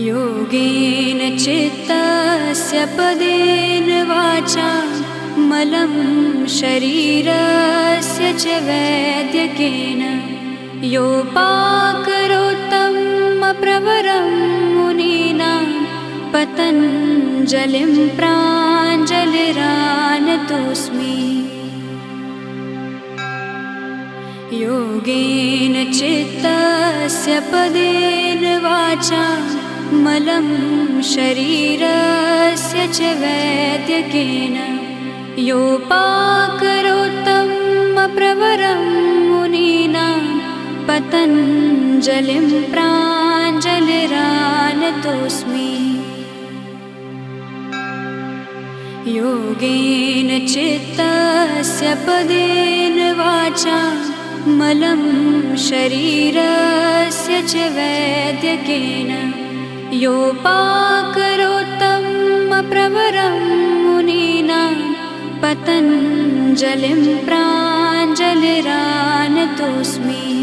योगेन चित्तस्य पदेन वाचा मलं शरीरस्य च वैद्यकेन योपाकरोत्तं प्रवरं मुनीनां पतञ्जलिं प्राञ्जलिरानतोऽस्मि। योगेन चित्तस्य पदेन वाचा मलं शरीरस्य च वैद्यकेन योपाकरोत्तं प्रवरं मुनीनां पतञ्जलिं प्राञ्जलिरानतोऽस्मि। योगेन चित्तस्य पदेन वाचा मलं शरीरस्य च वैद्यकेन योपाकरोत्तं प्रवरं मुनीनां पतञ्जलिं प्राञ्जलिरानतोऽस्मि।